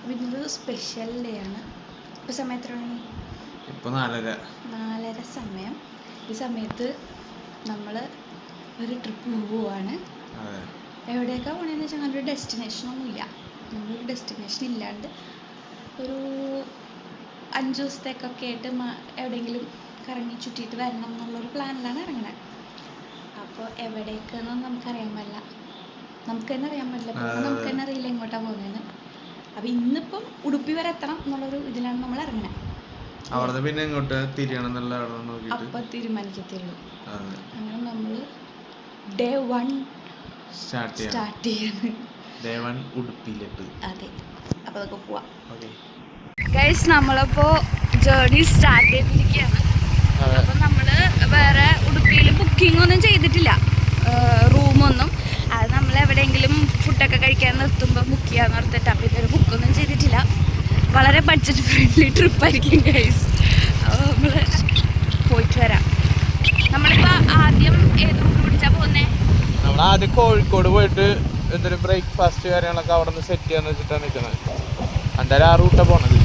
അപ്പോൾ ഇന്നൊരു special day ആണ്. ഇപ്പോൾ സമയം എത്ര മണി? ഇപ്പോൾ 4:30 സമയം. ഈ സമയത്ത് നമ്മൾ ഒരു ട്രിപ്പ് പോവുകയാണ്. എവിടെയൊക്കെ പോകണമെന്ന് വെച്ചാൽ അങ്ങനെ ഒരു ഡെസ്റ്റിനേഷനൊന്നുമില്ല. നമ്മളൊരു ഡെസ്റ്റിനേഷൻ ഇല്ലാണ്ട് ഒരു 5 ദിവസത്തേക്കൊക്കെ ആയിട്ട് എവിടെയെങ്കിലും കറങ്ങി ചുറ്റിയിട്ട് വരണം എന്നുള്ളൊരു പ്ലാനിലാണ് ഇറങ്ങുന്നത്. അപ്പോൾ എവിടേക്കെന്നൊന്നും നമുക്കറിയാൻ പറ്റില്ല. നമുക്ക് തന്നെ അറിയാൻ പറ്റില്ല. നമുക്ക് തന്നെ അറിയില്ല എങ്ങോട്ടാണ് പോകുന്നതെന്ന്. അപ്പോൾ ഇന്നിപ്പം ഉടുപ്പി വരെ എത്തണം എന്നുള്ളൊരു ഇതിലാണ് നമ്മൾ ഇറങ്ങുന്നത്. അവിടെ പിന്നെ ഇങ്ങോട്ട് തിരിയണം അപ്പം തീരുമാനിക്കത്തുള്ളൂ. അങ്ങനെ നമ്മൾ ഡേ 1 സ്റ്റാർട്ട് ചെയ്യാണ്. ഡേ 1 ഉടുപ്പിയിലിട്ട്. അതെ, അപ്പോൾ അതൊക്കെ പോവാം. ഗൈസ്, നമ്മളിപ്പോൾ ജേർണി സ്റ്റാർട്ട് ചെയ്തിരിക്കുകയാണ്. അപ്പം നമ്മൾ വേറെ ഉടുപ്പിയിൽ ബുക്കിംഗ് ഒന്നും ചെയ്തിട്ടില്ല, റൂമൊന്നും. അത് നമ്മൾ എവിടെയെങ്കിലും ഫുഡൊക്കെ കഴിക്കാൻ നിർത്തുമ്പോൾ ബുക്ക് ചെയ്യാന്ന് ഓർത്തിട്ട്. അപ്പോൾ ഇതൊരു ബുക്കൊന്നും ചെയ്തിട്ടില്ല. വളരെ ബഡ്ജറ്റ് ഫ്രണ്ട്ലി ട്രിപ്പായിരിക്കും ഗൈസ്. അപ്പോൾ നമ്മൾ പോയിട്ട് വരാം. നമ്മളിപ്പോൾ ആദ്യം ഏത് റൂട്ട് പിടിച്ചാൽ പോകുന്നത്? നമ്മൾ ആദ്യം കോഴിക്കോട് പോയിട്ട് എന്തൊരു ബ്രേക്ക്ഫാസ്റ്റ് കാര്യങ്ങളൊക്കെ അവിടെ നിന്ന് സെറ്റ് ചെയ്യാന്ന് വെച്ചിട്ടാണ് നിൽക്കുന്നത്. എന്തായാലും ആ റൂട്ടാണ് പോണത്.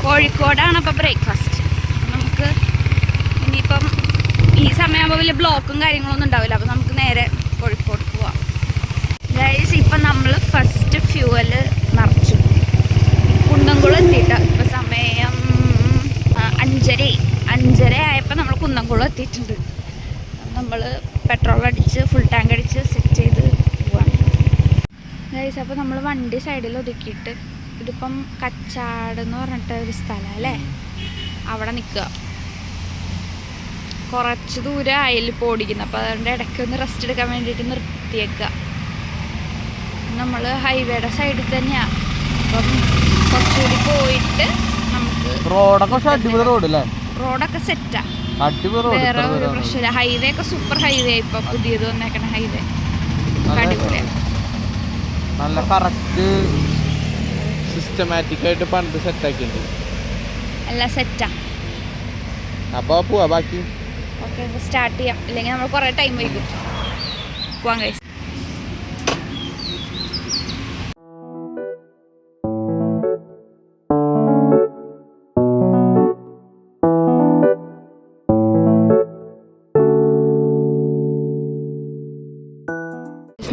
കോഴിക്കോടാണ് അപ്പോൾ ബ്രേക്ക്ഫാസ്റ്റ്. നമുക്ക് ഇനിയിപ്പം ഈ സമയമാകുമ്പോൾ വലിയ ബ്ലോക്കും കാര്യങ്ങളൊന്നും ഉണ്ടാവില്ല. അപ്പോൾ നമുക്ക് നേരെ കോഴിക്കോട് പോവാം. ഗൈസ്, ഇപ്പം നമ്മൾ ഫസ്റ്റ് ഫ്യൂവല് നിറച്ചു കുന്നംകുളം എത്തിയിട്ടാ. ഇപ്പം സമയം 5:30 ആയപ്പോൾ നമ്മൾ കുന്നംകുളം എത്തിയിട്ടുണ്ട്. നമ്മൾ പെട്രോൾ അടിച്ച് ഫുൾ ടാങ്ക് അടിച്ച് സെറ്റ് ചെയ്ത് പോവാണ് ഗൈസ്. അപ്പോൾ നമ്മൾ വണ്ടി സൈഡിൽ ഒതുക്കിയിട്ട്, ഇതിപ്പം കച്ചാട് എന്ന് പറഞ്ഞിട്ട് ഒരു സ്ഥലം അല്ലേ, അവിടെ നിൽക്കുക. കുറച്ച് ദൂരം ആയില്ലിപ്പോൾ ഓടിക്കുന്നത്. അപ്പോൾ അതുകൊണ്ട് ഇടയ്ക്ക് ഒന്ന് റെസ്റ്റ് എടുക്കാൻ വേണ്ടിയിട്ട് നിർത്തിയേക്കുക. നമ്മൾ ഹൈവേയുടെ സൈഡിൽ തന്നെയാണ്. അപ്പം കുറച്ചുകൂടി പോയിട്ട് നമുക്ക് റോഡൊക്കെ സെറ്റാണ്. വേറെ ഒരു പ്രശ്നമില്ല. ഹൈവേ ഒക്കെ സൂപ്പർ ഹൈവേ. ഇപ്പം പുതിയത് വന്നേക്കണ ഹൈവേ അടിപൊളിയാണ്. നല്ല കറക്റ്റ് സിസ്റ്റമാറ്റിക് ആയിട്ട് പണ്ട് സെറ്റാക്കിയിട്ടുണ്ട്. എല്ലാം സെറ്റാ. അപ്പോൾ പോവാ ബാക്കി. ഓക്കെ, സ്റ്റാർട്ട് ചെയ്യാം. ഇല്ലെങ്കിൽ നമ്മൾ കുറേ ടൈം വൈകും. പോവാം ഗൈസ്.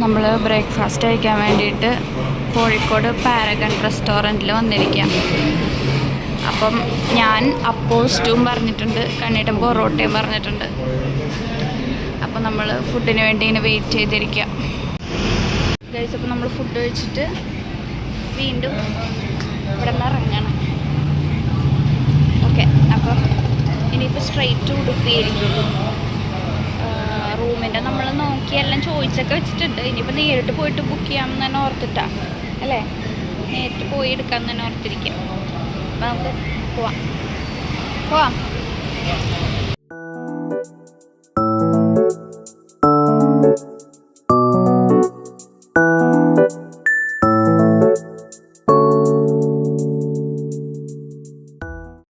നമ്മൾ ബ്രേക്ക്ഫാസ്റ്റ് കഴിക്കാൻ വേണ്ടിയിട്ട് കോഴിക്കോട് പാരഗൺ റെസ്റ്റോറൻറ്റിൽ വന്നിരിക്കാം. അപ്പം ഞാൻ അപ്പോസ്റ്റും പറഞ്ഞിട്ടുണ്ട്, കണ്ണീട്ടൻ പൊറോട്ടയും പറഞ്ഞിട്ടുണ്ട്. അപ്പം നമ്മൾ ഫുഡിന് വേണ്ടി ഇങ്ങനെ വെയിറ്റ് ചെയ്തിരിക്കുക ഗൈസ്. അപ്പം നമ്മൾ ഫുഡ് കഴിച്ചിട്ട് വീണ്ടും ഇവിടെ നിന്ന് ഇറങ്ങണം. ഓക്കെ, അപ്പം ഇനിയിപ്പോൾ സ്ട്രെയിറ്റ് ഉടുപ്പിയിരിക്കുള്ളൂ. റൂമിൻ്റെ നമ്മൾ നോക്കി എല്ലാം ചോദിച്ചൊക്കെ വെച്ചിട്ടുണ്ട്. ഇനിയിപ്പോൾ നേരിട്ട് പോയിട്ട് ബുക്ക് ചെയ്യാമെന്ന് തന്നെ ഓർത്തിട്ടാ അല്ലേ, നേരിട്ട് പോയി എടുക്കാമെന്ന് തന്നെ ഓർത്തിരിക്കാം. അപ്പം നമുക്ക് പോവാം.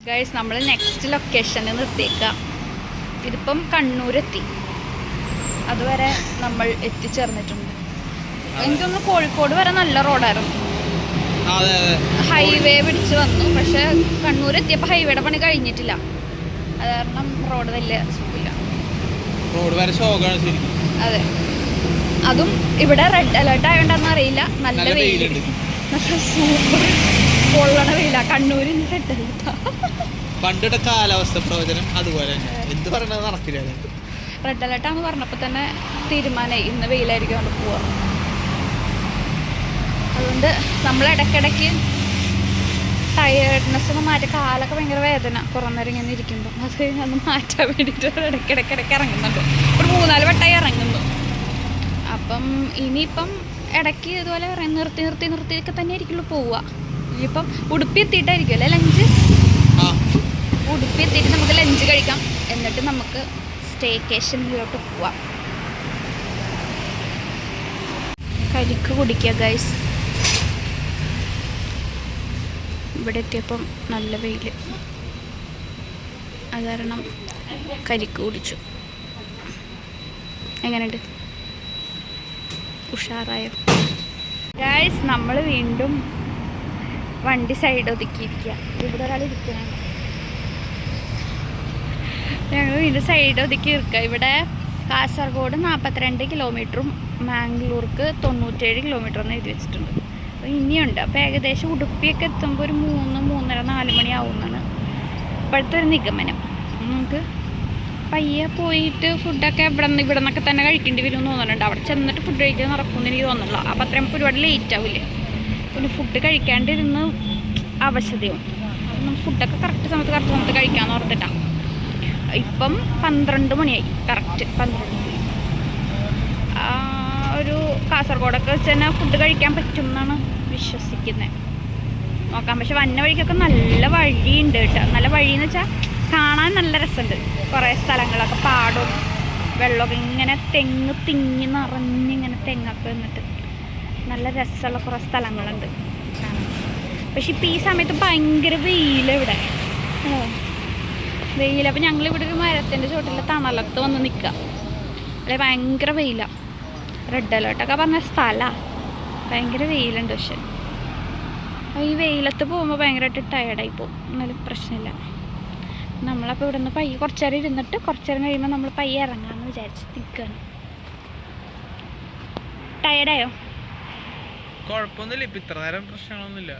ഗൈസ്, നമ്മൾ നെക്സ്റ്റ് ലൊക്കേഷനിൽ നിർത്തിയേക്കാം. ഇതിപ്പം കണ്ണൂരെത്തി. അതുവരെ നമ്മൾ എത്തിച്ചേർന്നിട്ടുണ്ട്. എനിക്കൊന്ന് കോഴിക്കോട് വരെ നല്ല റോഡായിരുന്നു. ഹൈവേ പിടിച്ച് വന്നു. പക്ഷെ കണ്ണൂർ എത്തിയപ്പോൾ ഹൈവേയുടെ പണി കഴിഞ്ഞിട്ടില്ല. അത് കാരണം റോഡ് വലിയ സുഖമില്ല. അതെ, അതും ഇവിടെ റെഡ് അലേർട്ട് ആയതുകൊണ്ടാണെന്ന് അറിയില്ല. നല്ല വെയിലുണ്ട്. നല്ല സൂപ്പർ പൊള്ളണ വെയില. കണ്ണൂരിൽ റെഡ് അലേർട്ടാ. പണ്ടിട്ട് കാലാവസ്ഥ പ്രവചനം അതുപോലെ എന്ത് പറയണത് നടക്കില്ല. റെഡ് അലേർട്ടാന്ന് പറഞ്ഞപ്പോൾ തന്നെ തീരുമാനമായി ഇന്ന് വെയിലായിരിക്കും കൊണ്ട് പോവാം. അതുകൊണ്ട് നമ്മൾ ഇടയ്ക്കിടയ്ക്ക് ടയേർഡ്നെസ് ഒന്ന് മാറ്റി, കാലൊക്കെ ഭയങ്കര വേദന കുറേ നേരം ഇങ്ങനെ ഇരിക്കുമ്പോൾ, അത് ഒന്ന് മാറ്റാൻ വേണ്ടിയിട്ട് ഇടയ്ക്കിടയ്ക്ക് ഇറങ്ങുന്നുണ്ട്. ഒരു 3-4 വട്ടമായി ഇറങ്ങുന്നു. അപ്പം ഇനിയിപ്പം ഇടയ്ക്ക് ഇതുപോലെ നിർത്തിയൊക്കെ തന്നെ ആയിരിക്കുള്ളൂ പോവുക. ഇനിയിപ്പം ഉടുപ്പി എത്തിയിട്ടായിരിക്കും അല്ലേ ലഞ്ച്. ഉടുപ്പി എത്തിയിട്ട് നമുക്ക് ലഞ്ച് കഴിക്കാം. എന്നിട്ട് നമുക്ക് സ്റ്റേക്കേഷനിലോട്ട് പോവാം. കരിക്ക് കുടിക്കുക ഗൈസ്. ഇവിടെ എത്തിയപ്പം നല്ല വെയിൽ, അത് കാരണം കരിക്ക് കുടിച്ചു. എങ്ങനെയുണ്ട്? ഉഷാറായോ? ഗൈസ് നമ്മൾ വീണ്ടും വണ്ടി സൈഡ് ഒതുക്കിയിരിക്കുക. ഇവിടെ ഒരാൾ ഇരിക്കുന്നുണ്ട്. ഞങ്ങൾ വീണ്ടും സൈഡ് ഒതുക്കി ഇരിക്കുക. ഇവിടെ കാസർഗോഡ് 42 കിലോമീറ്ററും മാംഗ്ലൂർക്ക് 97 കിലോമീറ്ററെന്ന് എഴുതി വെച്ചിട്ടുണ്ട്. അപ്പോൾ ഇനിയുണ്ട്. അപ്പോൾ ഏകദേശം ഉടുപ്പിയൊക്കെ എത്തുമ്പോൾ ഒരു 3, 3:30, 4 മണിയാവുമെന്നാണ് ഇപ്പോഴത്തെ ഒരു നിഗമനം. നമുക്ക് പയ്യെ പോയിട്ട് ഫുഡൊക്കെ ഇവിടെ നിന്നൊക്കെ തന്നെ കഴിക്കേണ്ടി വരും എന്ന് തോന്നുന്നുണ്ട്. അവിടെ ചെന്നിട്ട് ഫുഡ് കഴിക്കാൻ നടക്കുമെന്ന് എനിക്ക് തോന്നുന്നില്ല. അപ്പോൾ അത്രയും ഒരുപാട് ലേറ്റ് ആവില്ലേ. പിന്നെ ഫുഡ് കഴിക്കാണ്ടിരുന്ന് അവശതയും. അപ്പം നമ്മൾ ഫുഡൊക്കെ കറക്റ്റ് സമയത്ത് കഴിക്കാമെന്ന് ഓർത്തിട്ടാണ്. ഇപ്പം 12 മണിയായി. കറക്റ്റ് 12 മണി. ഒരു കാസർഗോഡൊക്കെ വെച്ച് തന്നെ ഫുഡ് കഴിക്കാൻ പറ്റും എന്നാണ് വിശ്വസിക്കുന്നത്. നോക്കാം. പക്ഷെ വന്ന വഴിക്കൊക്കെ നല്ല വഴിയുണ്ട് കേട്ടോ. നല്ല വഴിയെന്ന് വെച്ചാൽ കാണാൻ നല്ല രസമുണ്ട്. കുറേ സ്ഥലങ്ങളൊക്കെ പാടും വെള്ളമൊക്കെ ഇങ്ങനെ തിങ്ങി നിറഞ്ഞിങ്ങനെ തെങ്ങൊക്കെ വന്നിട്ട് നല്ല രസമുള്ള കുറേ സ്ഥലങ്ങളുണ്ട്. പക്ഷെ ഇപ്പം ഈ സമയത്ത് ഭയങ്കര വെയിലിവിടെ വെയിൽ. അപ്പം ഞങ്ങളിവിടെ ഒരു മരത്തിൻ്റെ ചുവട്ടിൽ തണലത്ത് വന്ന് നിൽക്കുക. അല്ലെ ഭയങ്കര വെയിലാണ്. റെഡ് അലേർട്ടൊക്കെ പറഞ്ഞ സ്ഥലമാണ്. ഭയങ്കര വെയിലുണ്ട്. പക്ഷെ ഈ വെയിലത്ത് പോകുമ്പോൾ ഭയങ്കരമായിട്ട് ടയർഡായി പോകും. എന്നാലും പ്രശ്നമില്ല. നമ്മളപ്പോൾ ഇവിടെ നിന്ന് പയ്യെ കുറച്ച് നേരം ഇരുന്നിട്ട് കുറച്ച് നേരം കഴിയുമ്പോൾ നമ്മൾ പയ്യെ ഇറങ്ങാമെന്ന് വിചാരിച്ച് നിൽക്കുകയാണ്. ടയർഡായോ? കുഴപ്പമൊന്നുമില്ല. ഇപ്പം ഇത്ര നേരം പ്രശ്നങ്ങളൊന്നുമില്ല.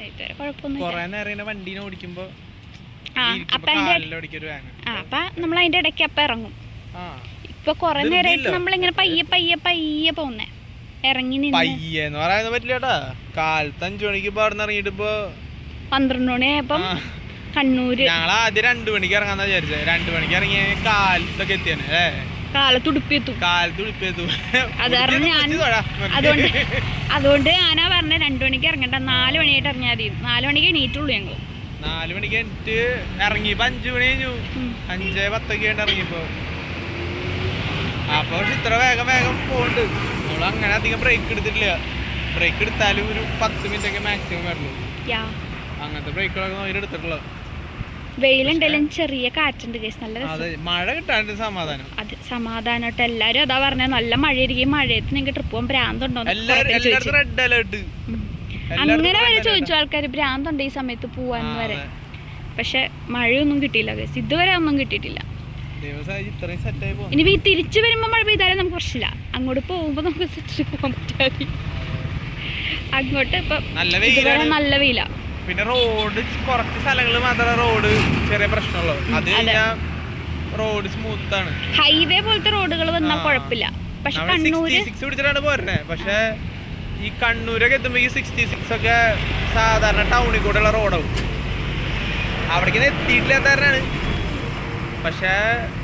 ഇതുവരെ കുഴപ്പമൊന്നുമില്ല. കുറേ നേരം വണ്ടീനെ ഓടിക്കുമ്പോൾ അപ്പം നമ്മൾ അതിൻ്റെ ഇടയ്ക്ക് അപ്പം ഇറങ്ങും. ഇപ്പൊ കുറെ നേരമായിട്ട് നമ്മളിങ്ങനെ പയ്യെ പോകുന്നേ. ഇറങ്ങി പയ്യെന്ന് പറയാൻ പറ്റില്ലേട്ടാ. കാലത്ത് 5 മണിക്ക് ഇപ്പൊ അവിടെ ഇറങ്ങിയിട്ട് ഇപ്പൊ 12 മണിയായപ്പം കണ്ണൂര്. ഞങ്ങൾ ആദ്യം 2 മണിക്ക് ഇറങ്ങാന്നാ വിചാരിച്ചത്. 2 മണിക്ക് ഇറങ്ങിയ കാലത്തൊക്കെ എത്തിയാണ്. കാലത്തുടുപ്പിയെത്തു. അതുകൊണ്ട് ഞാനാ പറഞ്ഞ 2 മണിക്ക് ഇറങ്ങണ്ട, 4 മണിയായിട്ട് ഇറങ്ങിയാൽ മതി. 4 മണിക്ക് എണീറ്റുള്ളൂ ഞങ്ങൾ. 4 മണിക്ക് എണീറ്റ് ഇറങ്ങിയപ്പോ 5 മണി കഴിഞ്ഞു. 5:10 ഇറങ്ങിയപ്പോ. അപ്പൊ ഇത്ര വേഗം പോകുന്നുണ്ട്. നമ്മൾ അങ്ങനെ അധികം ബ്രേക്ക് എടുത്തിട്ടില്ല. ബ്രേക്ക് എടുത്താലും ഒരു 10 മിനിറ്റ് ഒക്കെ മാക്സിമം വരുള്ളൂ. അങ്ങനത്തെ ബ്രേക്കുകളൊക്കെ നോക്കി എടുത്തിട്ടുള്ളത്. വെയിലുണ്ടെങ്കിലും ചെറിയ കാറ്റുണ്ട്. നല്ല മഴ കിട്ടാണ്ട് സമാധാനം. അത് സമാധാനമായിട്ട് എല്ലാരും അതാ പറഞ്ഞ നല്ല മഴയായിരിക്കും. മഴയത്ത് നിങ്ങൾക്ക് ട്രിപ്പ് പോകാൻ ഭ്രാന്തുണ്ടോ? റെഡ് അലേർട്ട് അങ്ങനെ വരെ ചോദിച്ചു ആൾക്കാർ. ഭ്രാന്തുണ്ട് ഈ സമയത്ത് പോവാന്ന് വരെ. പക്ഷെ മഴയൊന്നും കിട്ടിയില്ല. ഇതുവരെ ഒന്നും കിട്ടിയിട്ടില്ല. ഇനി തിരിച്ചു വരുമ്പോ മഴ പെയ്താലും നമുക്ക് പ്രശ്നമില്ല. അങ്ങോട്ട് പോകുമ്പോ നമുക്ക് സെറ്റിൽ പോകാൻ പറ്റാതെ. അങ്ങോട്ട് ഇപ്പൊ നല്ല വെയില. പിന്നെ റോഡ് കുറച്ച് സ്ഥലങ്ങളിൽ മാത്രമേ റോഡ് ചെറിയ പ്രശ്നമുള്ളൂ. അത് റോഡ് സ്മൂത്ത് ആണ്. ഹൈവേ പോലത്തെ റോഡുകൾ വന്നാൽ കുഴപ്പമില്ല. പക്ഷെ കണ്ണൂര് 66 പിടിച്ചിട്ടാണ് പോരുന്നത്. പക്ഷെ ഈ കണ്ണൂരൊക്കെ എത്തുമ്പോ ഈ 66 ഒക്കെ സാധാരണ ടൗണിൽ കൂടെയുള്ള റോഡാവും. അവിടേക്ക് എത്തിയിട്ടില്ലാത്തവരാണ്. പക്ഷെ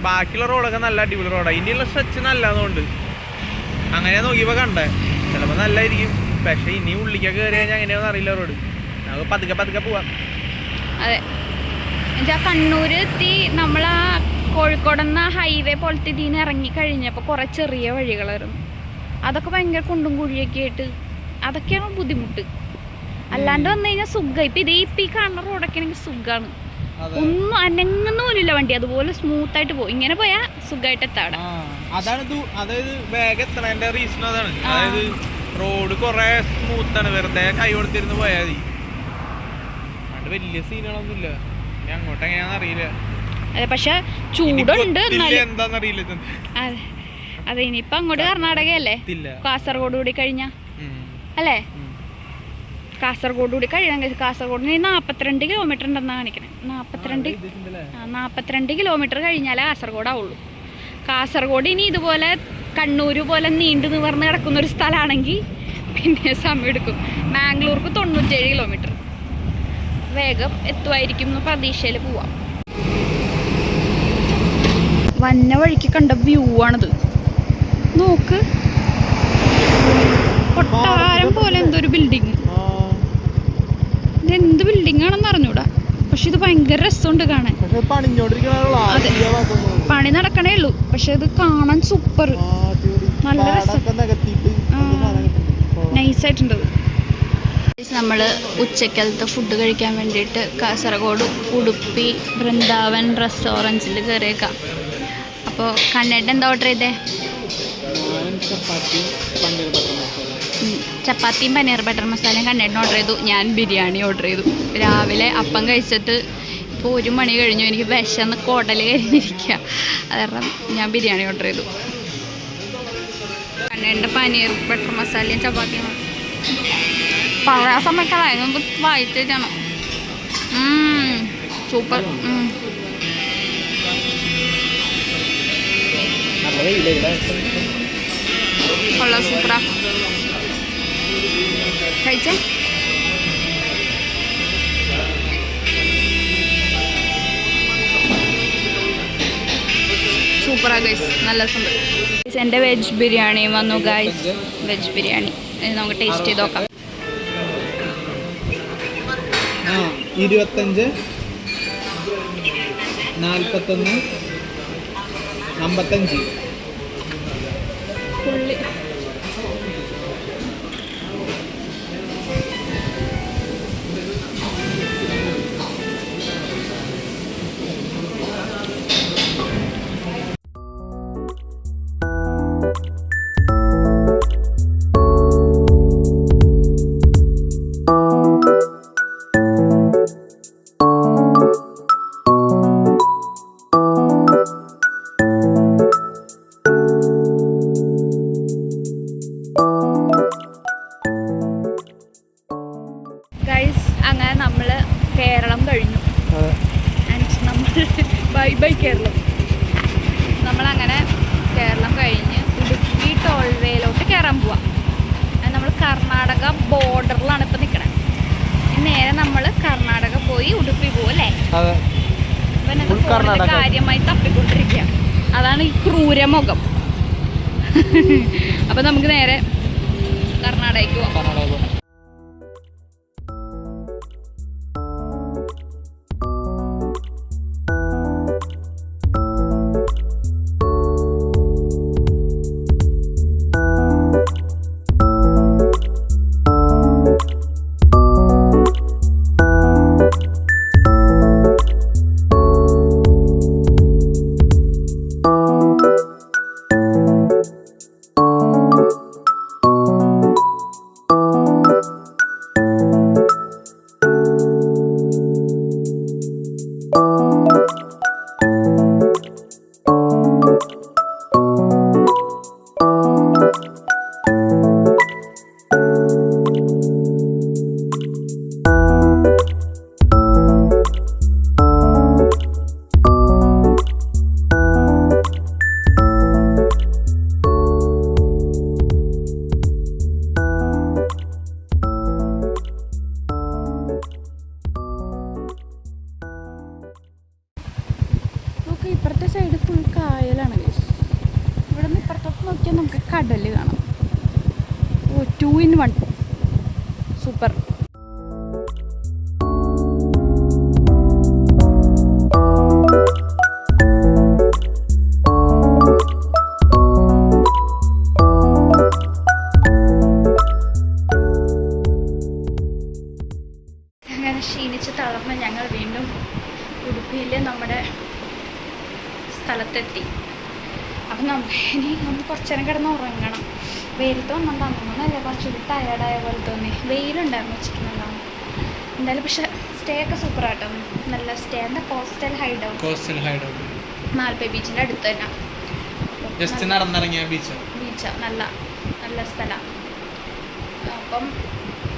ബാക്കിയുള്ള റോഡൊക്കെ നല്ല അടിപൊളി റോഡാണ്. ഇനിയുള്ള സ്ട്രെച്ച് നല്ലതുകൊണ്ട് അങ്ങനെ നോക്കിയപ്പോൾ കണ്ടേ. ചിലപ്പോൾ നല്ലതായിരിക്കും. പക്ഷെ ഇനി ഉള്ളിക്കൊക്കെ കയറി കഴിഞ്ഞാൽ അങ്ങനെയൊന്നും അറിയില്ല റോഡ്. നമുക്ക് പതുക്കെ പോവാം. അതെ, കണ്ണൂര് എത്തി നമ്മൾ ആ കോഴിക്കോടെന്ന ഹൈവേ പോലത്തെ ഇതിൽ നിന്ന് ഇറങ്ങി കഴിഞ്ഞപ്പോൾ കുറേ ചെറിയ വഴികളായിരുന്നു. അതൊക്കെ ഭയങ്കര കുണ്ടും കുഴിയൊക്കെ ആയിട്ട് അതൊക്കെയാണ് ബുദ്ധിമുട്ട്. അല്ലാണ്ട് വന്നു കഴിഞ്ഞാൽ സുഖം. ഇപ്പം ഈ കാണുന്ന റോഡൊക്കെ ആണെങ്കിൽ സുഖമാണ്. ഒന്നും അനങ്ങുന്ന പോലില്ല വണ്ടി. അതുപോലെ സ്മൂത്ത് ആയിട്ട് പോകും. ഇങ്ങനെ പോയാൽ സുഖമായിട്ട് എത്താം. അതായത് വേഗം എത്തണതിന്റെ റീസൺ അതാണ്. അതായത് റോഡ് കുറെ സ്മൂത്ത് ആണ്. വെറുതെ കൈ കൊടുത്തിരുന്ന് പോയാൽ മതി. അതുകൊണ്ട് വലിയ സീനുകളൊന്നും ഇല്ല. ഇനി അങ്ങോട്ട് എങ്ങനെയാണെന്ന് അറിയില്ല. അതെ, പക്ഷെ ചൂടുണ്ട്. എന്താന്നറിയില്ല. അതെ, ഇനിയിപ്പൊ അങ്ങോട്ട് കർണാടകയല്ലേ, കാസർഗോഡ് കൂടി കഴിഞ്ഞ അല്ലേ? കാസർഗോഡ് കൂടി കഴിയാൻ കാസർഗോഡിന് 42 കിലോമീറ്റർ ഉണ്ടെന്നാണ് കാണിക്കണേ. 42 കിലോമീറ്റർ കഴിഞ്ഞാലേ കാസർഗോഡ് ആവുള്ളൂ. കാസർഗോഡ് ഇനി ഇതുപോലെ കണ്ണൂര് പോലെ നീണ്ടു നിവർന്ന് കിടക്കുന്ന ഒരു സ്ഥലമാണെങ്കിൽ പിന്നെ സമയം എടുക്കും. മാംഗ്ലൂർക്ക് 97 കിലോമീറ്റർ. വേഗം എത്തുമായിരിക്കും എന്ന് പ്രതീക്ഷയിൽ പോവാം. വന്ന വഴിക്ക് കണ്ട വ്യൂ ആണിത്. നോക്ക്, കൊട്ടാരം പോലെ എന്തൊരു ബിൽഡിങ്. ഇതെന്ത് ബിൽഡിംഗ് ആണെന്ന് അറിഞ്ഞൂടാ. പക്ഷെ ഇത് ഭയങ്കര രസമുണ്ട് കാണാൻ. അതെ, പണി നടക്കണേ ഉള്ളൂ. പക്ഷെ ഇത് കാണാൻ സൂപ്പർ, നല്ല രസം, നൈസായിട്ടുണ്ട്. നമ്മൾ ഉച്ചക്കലത്തെ ഫുഡ് കഴിക്കാൻ വേണ്ടിയിട്ട് കാസർഗോഡ് ഉടുപ്പി വൃന്ദാവൻ റെസ്റ്റോറൻറ്റിൽ കയറിയേക്കാം. അപ്പോൾ കണ്ണേട്ടൻ എന്താ ഓർഡർ ചെയ്തേ? ചപ്പാത്തിയും പനീർ ബട്ടർ മസാലയും കണ്ണേട്ടൻ ഓർഡർ ചെയ്തു. ഞാൻ ബിരിയാണി ഓർഡർ ചെയ്തു. രാവിലെ അപ്പം കഴിച്ചിട്ട് ഇപ്പോൾ 1 മണി കഴിഞ്ഞു. എനിക്ക് വിശന്ന് കുടൽ കഴിഞ്ഞിരിക്കുക. അത് കാരണം ഞാൻ ബിരിയാണി ഓർഡർ ചെയ്തു. കണ്ണേട്ടൻ്റെ പനീർ ബട്ടർ മസാലയും ചപ്പാത്തിയും പറയാൻ സമയത്ത് വായിച്ചാണ്. സൂപ്പർ. കൊള്ളാം, സൂപ്പറാ. കഴിച്ചേ. സൂപ്പറാ ഗൈസ്, നല്ല രസമുണ്ട്. എൻ്റെ വെജ് ബിരിയാണി വന്നു ഗൈസ്. വെജ് ബിരിയാണി നമുക്ക് ടേസ്റ്റ് ചെയ്ത് നോക്കാം. 25 41 55 പുള്ളി അങ്ങനെ നമ്മൾ കേരളം കഴിഞ്ഞു. നമ്മൾ ബൈ കേരളം. നമ്മളങ്ങനെ കേരളം കഴിഞ്ഞ് ഉടുപ്പി ടോൾവേയിലോട്ട് കയറാൻ പോവാം. നമ്മൾ കർണാടക ബോർഡറിലാണ് ഇപ്പം നിൽക്കണത്. നേരെ നമ്മൾ കർണാടക പോയി ഉടുപ്പി പോകും അല്ലേ? അപ്പം കാര്യമായി തപ്പിക്കൊണ്ടിരിക്കുക. അതാണ് ഈ ക്രൂരമുഖം. അപ്പം നമുക്ക് നേരെ കർണാടകയ്ക്ക് പോകാം. ഇപ്പുറത്തെ സൈഡ് ഫുൾ കായലാണ്. ഇവിടെ നിന്ന് ഇപ്പുറത്തോട്ട് നോക്കിയാൽ നമുക്ക് കടൽ കാണാം. 2 in 1 സൂപ്പർ. അങ്ങനെ ക്ഷീണിച്ച് തളർന്ന് ഞങ്ങൾ വീണ്ടും ഉടുപ്പിയിൽ നമ്മുടെ സ്ഥലത്തെത്തി. അപ്പം ഇനി നമ്മൾ കുറച്ച് നേരം കിടന്ന് ഉറങ്ങണം. വെയിലത്ത് വന്നിട്ടുണ്ടാകുന്നല്ല, കുറച്ചുകൂടി ടയേർഡായ പോലെ തോന്നി. വെയിലുണ്ടായിരുന്നു ഉച്ചയ്ക്കുന്നുണ്ടാവും. എന്തായാലും പക്ഷെ സ്റ്റേ ഒക്കെ സൂപ്പറാട്ടോ. നല്ല സ്റ്റേ. എന്താ കോസ്റ്റൽ ഹൈഡ് ഔട്ട് മാൽപ്പേ ബീച്ചിൻ്റെ അടുത്ത് തന്നെ. ബീച്ചാ. നല്ല നല്ല സ്ഥലമാണ്. അപ്പം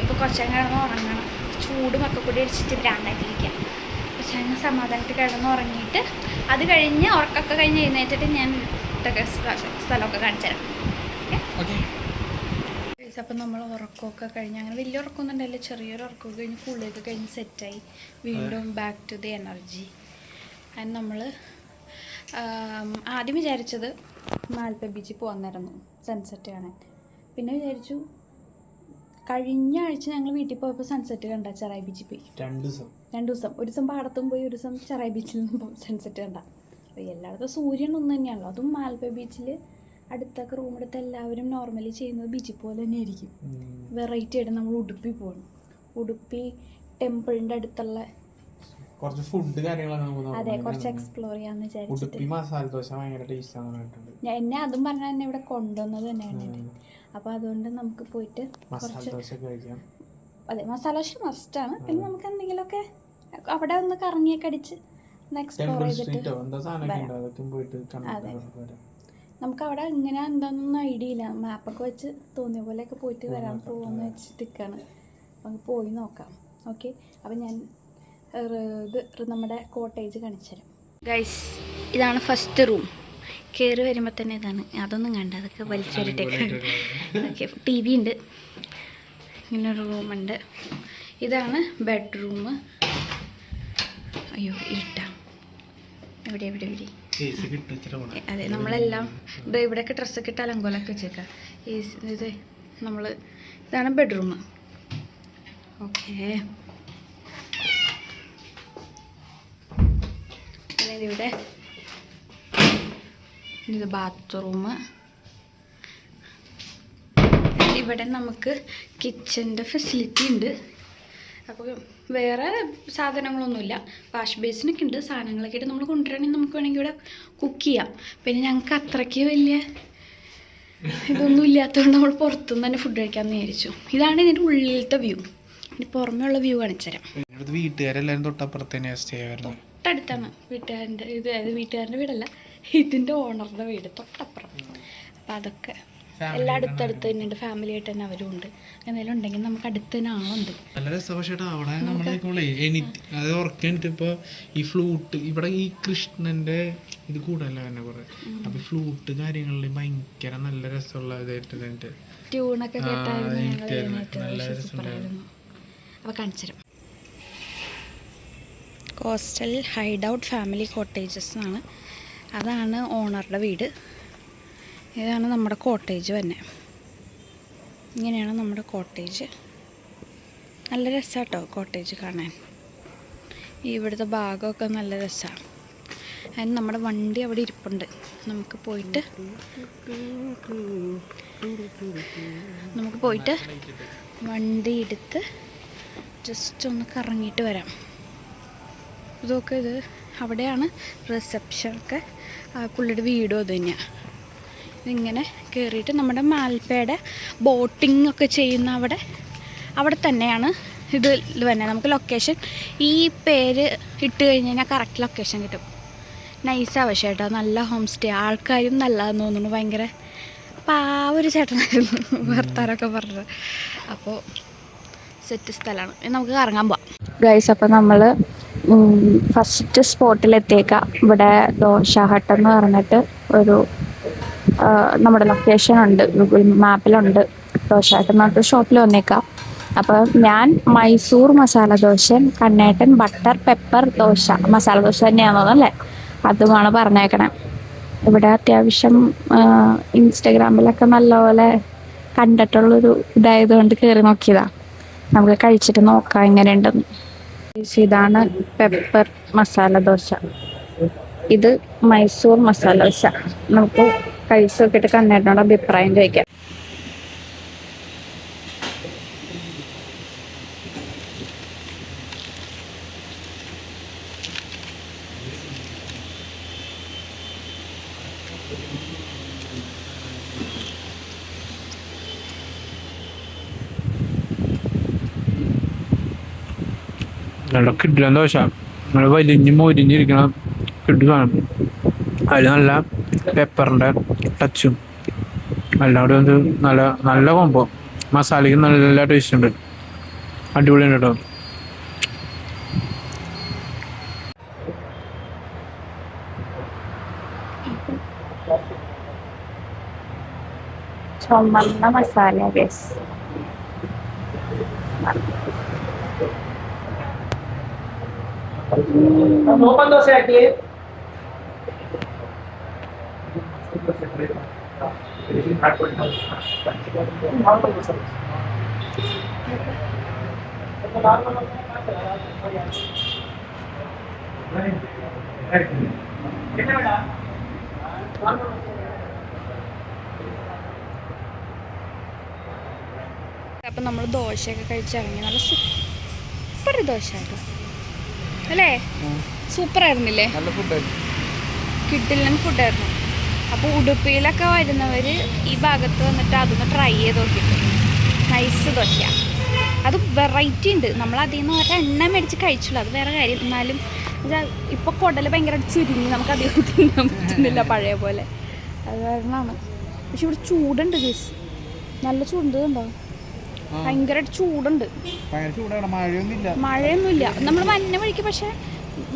ഇപ്പോൾ കുറച്ച് നേരം കിടന്ന് ഉറങ്ങണം. ചൂടും ഒക്കെ കൂടി അടിച്ചിട്ട് ഭ്രാന്തായിട്ടിരിക്കാം. പക്ഷെ അങ്ങനെ സമാധാനത്തിൽ കിടന്ന് ഉറങ്ങിയിട്ട് അത് കഴിഞ്ഞ് ഉറക്കമൊക്കെ കഴിഞ്ഞ് എഴുന്നേറ്റിട്ട് ഞാൻ സ്ഥലമൊക്കെ കാണിച്ചു തരാം. അപ്പം നമ്മൾ ഉറക്കമൊക്കെ കഴിഞ്ഞ് അങ്ങനെ വലിയ ഉറക്കമൊന്നും ഉണ്ടായില്ല. ചെറിയൊരു ഉറക്കമൊക്കെ കഴിഞ്ഞ് കുളിയൊക്കെ കഴിഞ്ഞ് സെറ്റായി വീണ്ടും ബാക്ക് ടു ദി എനർജി. അതിന് നമ്മൾ ആദ്യം വിചാരിച്ചത് മാൽപ്പേ ബീച്ചിൽ പോകാമെന്നായിരുന്നു സൺസെറ്റ് കാണാൻ. പിന്നെ വിചാരിച്ചു കഴിഞ്ഞ ആഴ്ച ഞങ്ങൾ വീട്ടിൽ പോയപ്പോൾ സൺസെറ്റ് കണ്ട ചെറായി ബീച്ചിൽ പോയി. 2 ദിവസം. ഒരു ദിവസം പാടത്തും പോയി, ഒരു ദിവസം ചെറായി ബീച്ചിൽ നിന്നും സൺസെറ്റ് കണ്ട. അപ്പോൾ എല്ലായിടത്തും സൂര്യൻ ഒന്ന് തന്നെയാണല്ലോ. അതും മാൽപ്പേ ബീച്ചിൽ അടുത്തൊക്കെ റൂമെടുത്ത് എല്ലാവരും നോർമലി ചെയ്യുന്നത് ബീച്ചിൽ പോലെ തന്നെ ആയിരിക്കും. വെറൈറ്റി ആയിട്ട് നമ്മൾ ഉടുപ്പി പോകണം. ഉടുപ്പി ടെമ്പിളിൻ്റെ അടുത്തുള്ള കുറച്ച് ഫുഡ് കാര്യങ്ങളൊക്കെ അതെ കുറച്ച് എക്സ്പ്ലോർ ചെയ്യാന്ന് വിചാരിച്ചിട്ട് മസാല ദോശ ഭയങ്കര ടേസ്റ്റ് ആണ്. എന്നെ അതും പറഞ്ഞാൽ എന്നെ ഇവിടെ കൊണ്ടുവന്നത് തന്നെയാണ്. അപ്പോൾ അതുകൊണ്ട് നമുക്ക് പോയിട്ട് കുറച്ച് അതെ മസാല ദോശ മസ്റ്റാണ്. പിന്നെ നമുക്ക് എന്തെങ്കിലുമൊക്കെ അവിടെ ഒന്ന് കറങ്ങിയൊക്കെ അടിച്ച് എക്സ്പ്ലോർ ചെയ്തിട്ട് അതെ നമുക്ക് അവിടെ ഇങ്ങനെ എന്താണെന്നൊന്നും ഐഡിയ ഇല്ല. മാപ്പൊക്കെ വെച്ച് തോന്നിയ പോലെയൊക്കെ പോയിട്ട് വരാൻ പോകുമെന്ന് വെച്ചിട്ടിരിക്കുകയാണ്. അപ്പം പോയി നോക്കാം. ഓക്കെ, അപ്പം ഞാൻ ഇത് നമ്മുടെ കോട്ടേജ് കാണിച്ചു തരാം. ഗൈസ്, ഇതാണ് ഫസ്റ്റ് റൂം. കയറി വരുമ്പോൾ തന്നെ ഇതാണ്. അതൊന്നും കണ്ട, അതൊക്കെ വലിച്ചെറിട്ടേക്ക്. ഓക്കെ, ടി വി ഉണ്ട്, ഇങ്ങനൊരു റൂമുണ്ട്. ഇതാണ് ബെഡ്റൂം. അയ്യോ ഇരുട്ട, എവിടെ എവിടെ എവിടെ അതെ നമ്മളെല്ലാം ഇത് ഇവിടെയൊക്കെ ഡ്രസ്സൊക്കെ ഇട്ട് അലങ്കോലൊക്കെ വെച്ചേക്കാം. ഇത് നമ്മൾ ഇതാണ് ബെഡ്റൂം. ഓക്കെ, ഇവിടെ ഇത് ബാത്റൂം. ഇവിടെ നമുക്ക് കിച്ചൻ്റെ ഫെസിലിറ്റി ഉണ്ട്. അപ്പോൾ വേറെ സാധനങ്ങളൊന്നുമില്ല. വാഷ് ബേസിനൊക്കെ ഉണ്ട്. സാധനങ്ങളൊക്കെ ആയിട്ട് നമ്മൾ കൊണ്ടുവരണമെങ്കിൽ നമുക്ക് വേണമെങ്കിൽ ഇവിടെ കുക്ക് ചെയ്യാം. പിന്നെ ഞങ്ങൾക്ക് അത്രയ്ക്ക് വലിയ ഇതൊന്നും ഇല്ലാത്തതുകൊണ്ട് നമ്മൾ പുറത്തുനിന്ന് തന്നെ ഫുഡ് കഴിക്കാമെന്ന് വിചാരിച്ചു. ഇതാണ് ഇതിൻ്റെ ഉള്ളിലത്തെ വ്യൂ. ഇനി പുറമേ ഉള്ള വ്യൂ കാണിച്ചു തരാം. വീട്ടുകാരെല്ലാവരും തൊട്ടപ്പുറത്ത് തന്നെയാണ് സ്റ്റേ വരുന്നത്. തൊട്ടടുത്താണ് വീട്ടുകാരൻ്റെ ഇത്. വീട്ടുകാരൻ്റെ വീടല്ല, ഇതിൻ്റെ ഓണറിൻ്റെ വീട് തൊട്ടപ്പുറം. അപ്പോൾ അതൊക്കെ എല്ലാം അടുത്തടുത്ത് തന്നെയുണ്ട്. ഫാമിലി ആയിട്ട് തന്നെ അവരും ഉണ്ട്. എന്തെങ്കിലും ഉണ്ടെങ്കിൽ നമുക്ക് അടുത്ത് തന്നെ ആളുണ്ട്. നല്ല രസം. പക്ഷേ അവിടെ നമ്മളെ അത് ഉറക്കിട്ട് ഇപ്പോൾ ഈ ഫ്ലൂട്ട് ഇവിടെ ഈ കൃഷ്ണൻ്റെ ഇത് കൂടല്ല തന്നെ കുറെ. അപ്പോൾ ഈ ഫ്ലൂട്ട് കാര്യങ്ങളിൽ ഭയങ്കര നല്ല രസമുള്ള ഇതായിട്ട് ട്യൂണൊക്കെ കേട്ടായിരുന്നു. അപ്പോൾ കാണിച്ചു തരാം. Coastal hide out family cottages എന്നാണ്. അതാണ് ഓണറുടെ വീട്. ഇതാണ് നമ്മുടെ കോട്ടേജ് തന്നെ. ഇങ്ങനെയാണ് നമ്മുടെ കോട്ടേജ്. നല്ല രസമാണ് കേട്ടോ കോട്ടേജ് കാണാൻ. ഇവിടുത്തെ ഭാഗമൊക്കെ നല്ല രസമാണ്. അതിന് നമ്മുടെ വണ്ടി അവിടെ ഇരിപ്പുണ്ട്. നമുക്ക് പോയിട്ട് വണ്ടി എടുത്ത് ജസ്റ്റ് ഒന്ന് കറങ്ങിയിട്ട് വരാം. ഇതൊക്കെ ഇത് അവിടെയാണ് റിസപ്ഷനൊക്കെ. പുള്ളിയുടെ വീടും അത് തന്നെയാണ്. ഇതിങ്ങനെ കയറിയിട്ട് നമ്മുടെ മാൽപ്പയുടെ ബോട്ടിംഗ് ഒക്കെ ചെയ്യുന്ന അവിടെ തന്നെയാണ് ഇത് തന്നെ. നമുക്ക് ലൊക്കേഷൻ ഈ പേര് ഇട്ട് കഴിഞ്ഞ് കഴിഞ്ഞാൽ കറക്റ്റ് ലൊക്കേഷൻ കിട്ടും. നൈസാണ് പക്ഷേ കേട്ടോ, നല്ല ഹോം സ്റ്റേ. ആൾക്കാരും നല്ലതെന്ന് തോന്നുന്നു. ഭയങ്കര പാവൊരു ചേട്ടനായിരുന്നു ഭർത്താരൊക്കെ പറഞ്ഞത്. അപ്പോൾ സെറ്റ് സ്ഥലമാണ്. നമുക്ക് കറങ്ങാൻ പോവാം ഗൈസ്. അപ്പോൾ നമ്മൾ ഫസ്റ്റ് സ്പോട്ടിലെത്തിയേക്കാം. ഇവിടെ ദോശ ഹട്ട് എന്ന് പറഞ്ഞിട്ട് ഒരു നമ്മുടെ ലൊക്കേഷൻ ഉണ്ട്, ഗൂഗിൾ മാപ്പിലുണ്ട്. ദോശ ഹട്ട് എന്ന് പറഞ്ഞിട്ട് ഷോപ്പിൽ വന്നേക്കാം. അപ്പോൾ ഞാൻ മൈസൂർ മസാല ദോശ, കണ്ണേട്ടൻ ബട്ടർ പെപ്പർ ദോശ, മസാല ദോശ തന്നെയാണെന്ന് അല്ലേ, അതുമാണ് പറഞ്ഞേക്കണേ. ഇവിടെ അത്യാവശ്യം ഇൻസ്റ്റഗ്രാമിലൊക്കെ നല്ലപോലെ കണ്ടിട്ടുള്ളൊരു ഇതായതുകൊണ്ട് കയറി നോക്കിയതാണ്. നമുക്ക് കഴിച്ചിട്ട് നോക്കാം എങ്ങനെയുണ്ടെന്ന്. ഇതാണ് പെപ്പർ മസാല ദോശ, ഇത് മൈസൂർ മസാല ദോശ. നമുക്ക് കഴിച്ച് നോക്കിയിട്ട് കണ്ണേട്ടനോട് അഭിപ്രായം ചോദിക്കാം. നല്ല കിടിലൻ ദോശ. നല്ല വലിഞ്ഞ് മൊരിഞ്ഞിരിക്കണം കിടിലാണ്. അതിൽ നല്ല പെപ്പറിൻ്റെ ടച്ചും എല്ലാം കൂടി വന്ന് നല്ല കോമ്പോ. മസാലയ്ക്ക് നല്ല ടേസ്റ്റ് ഉണ്ട്, അടിപൊളിയാണ് കേട്ടോ. ചുമന്ന മസാല ഗൈസ്. ഓപ്പൺ ദോശ ആക്കി. അപ്പം നമ്മൾ ദോശയൊക്കെ കഴിച്ചിറങ്ങി. നല്ല സൂപ്പർ ദോശയായിരുന്നു അല്ലേ? സൂപ്പർ ആയിരുന്നില്ലേ? നല്ല ഫുഡായിരുന്നു, കിട്ടില്ല ഫുഡായിരുന്നു. അപ്പോൾ ഉടുപ്പിയിലൊക്കെ വരുന്നവർ ഈ ഭാഗത്ത് വന്നിട്ട് അതൊന്ന് ട്രൈ ചെയ്ത് നോക്കിയിട്ട് നൈസ് ദോശയാണ്. അത് വെറൈറ്റി ഉണ്ട്. നമ്മൾ അതിൽ നിന്ന് ഒരെണ്ണം മേടിച്ച് കഴിച്ചുള്ളൂ, അത് വേറെ കാര്യം. എന്നാലും ഇപ്പോൾ കുടൽ ഭയങ്കരമായിട്ട് ചുരുങ്ങി, നമുക്ക് അധികം തിന്നാൻ പറ്റുന്നില്ല പഴയ പോലെ, അത് കാരണമാണ്. പക്ഷെ ഇവിടെ ചൂടുണ്ട് ഗൈസ്, നല്ല ചൂടുണ്ട് കണ്ടോ, ഭയങ്കരമായിട്ട് ചൂടുണ്ട്. മഴയൊന്നുമില്ല നമ്മൾ വന്ന വഴിക്ക്, പക്ഷെ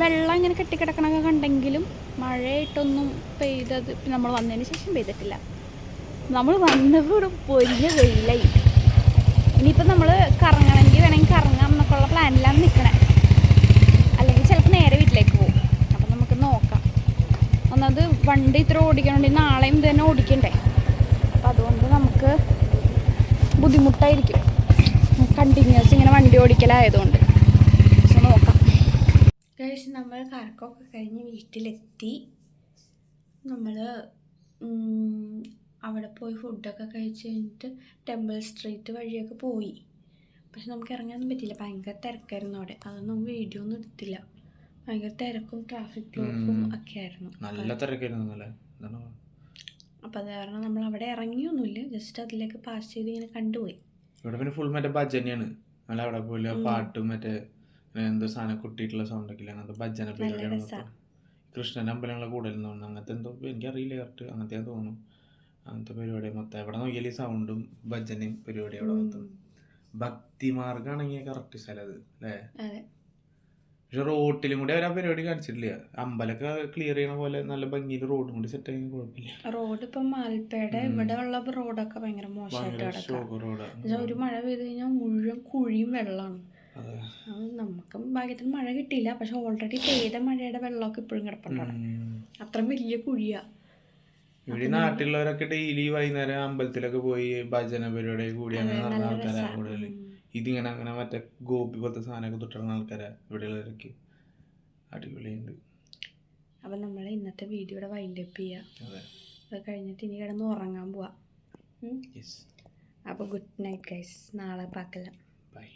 വെള്ളം ഇങ്ങനെ കെട്ടിക്കിടക്കണൊക്കെ കണ്ടെങ്കിലും മഴയായിട്ടൊന്നും പെയ്തത് നമ്മൾ വന്നതിന് ശേഷം പെയ്തിട്ടില്ല. നമ്മൾ വന്നപ്പോൾ ഇവിടെ പൊരിഞ്ഞ വെയിലായി. ഇനിയിപ്പോൾ നമ്മൾ കറങ്ങണമെങ്കിൽ വേണമെങ്കിൽ കറങ്ങാം എന്നൊക്കെയുള്ള പ്ലാനിലാണ് നിൽക്കണേ, അല്ലെങ്കിൽ ചിലപ്പോൾ നേരെ വീട്ടിലേക്ക് പോകും. അപ്പം നമുക്ക് നോക്കാം. ഒന്നത് വണ്ടി ഇത്ര ഓടിക്കണമെങ്കിൽ നാളെയും ഇത് തന്നെ ഓടിക്കണ്ടേ, അപ്പം അതുകൊണ്ട് നമുക്ക് ബുദ്ധിമുട്ടായിരിക്കും കണ്ടിന്യൂസ് ഇങ്ങനെ വണ്ടി ഓടിക്കലായതുകൊണ്ട്. സോ നോക്കാം. കഴിച്ച് നമ്മൾ കറക്കമൊക്കെ കഴിഞ്ഞ് വീട്ടിലെത്തി. നമ്മൾ അവിടെ പോയി ഫുഡൊക്കെ കഴിച്ച് കഴിഞ്ഞിട്ട് ടെമ്പിൾ സ്ട്രീറ്റ് വഴിയൊക്കെ പോയി. പക്ഷെ നമുക്ക് ഇറങ്ങാനൊന്നും പറ്റില്ല, ഭയങ്കര തിരക്കായിരുന്നു അവിടെ. അതൊന്നും നമുക്ക് വീഡിയോ ഒന്നും എടുത്തില്ല. ഭയങ്കര തിരക്കും ട്രാഫിക് ബ്ലോക്കും ഒക്കെ ആയിരുന്നു, നല്ല തിരക്കായിരുന്നു. അപ്പം അത് കാരണം നമ്മൾ അവിടെ ഇറങ്ങിയൊന്നുമില്ല, ജസ്റ്റ് അതിലേക്ക് പാസ് ചെയ്ത് ഇങ്ങനെ കണ്ടുപോയി. ഇവിടെ പിന്നെ ഫുൾ മറ്റേ ഭജന തന്നെയാണ്. നല്ല അവിടെ പോലെ പാട്ടും മറ്റേ എന്തോ സാധനം കുട്ടിയിട്ടുള്ള സൗണ്ടൊക്കെ ഇല്ല, അങ്ങനത്തെ ഭജന പരിപാടിയാണ്. കൃഷ്ണൻ്റെ അമ്പലങ്ങളെ കൂടുതൽ തോന്നുന്നു, അങ്ങനത്തെ എന്തോ എനിക്കറിയില്ല കറക്റ്റ്, അങ്ങനത്തെ തോന്നുന്നു. അങ്ങനത്തെ പരിപാടി മൊത്തം എവിടെ നോക്കിയാലും സൗണ്ടും ഭജനയും പരിപാടി അവിടെ മൊത്തം. ഭക്തിമാർഗാണെങ്കിൽ കറക്റ്റ് സ്ഥലം അത് അല്ലേ. പക്ഷെ റോട്ടിലും കൂടി അവർ ആ പരിപാടി കാണിച്ചിട്ടില്ല. അമ്പലമൊക്കെ ക്ലിയർ ചെയ്യണ പോലെ നല്ല ഭംഗിയിൽ റോഡും കൂടി സെറ്റ് ആയി കുഴപ്പമില്ല. റോഡ് ഇപ്പം മാൽപ്പയുടെ ഇവിടെ ഉള്ള റോഡൊക്കെ ഭയങ്കര മോശമായിട്ട്, ഒരു മഴ പെയ്ത് കഴിഞ്ഞാൽ മുഴുവൻ കുഴിയും വെള്ളമാണ്. നമുക്ക് ഭാഗ്യത്തിന് മഴ കിട്ടിയില്ല, പക്ഷെ ഓൾറെഡി പെയ്ത മഴയുടെ വെള്ളമൊക്കെ ഇപ്പോഴും കിടപ്പുണ്ടാണ്. അത്രയും വലിയ കുഴിയാ. ഇവിടെ നാട്ടിലുള്ളവരൊക്കെ ഡെയിലി വൈകുന്നേരം അമ്പലത്തിലൊക്കെ പോയി ഭജന പരിപാടി കൂടി അങ്ങനെ നടന്ന ആൾക്കാരാണ് കൂടുതൽ. ഇതിങ്ങനെ അങ്ങനെ മറ്റേ ഗോപി പോലത്തെ സാധനമൊക്കെ തൊട്ടുന്ന ആൾക്കാരാ ഇവിടെ ഉള്ളവരൊക്കെ. അടിപൊളിയുണ്ട്. അപ്പം നമ്മൾ ഇന്നത്തെ വീഡിയോയുടെ വൈൻഡപ്പ് ചെയ്യാം. അത് കഴിഞ്ഞിട്ട് ഇനി കിടന്ന് ഉറങ്ങാൻ പോവാം. അപ്പോൾ ഗുഡ് നൈറ്റ് ഗൈസ്, നാളെ പാക്കലാം. ബൈ.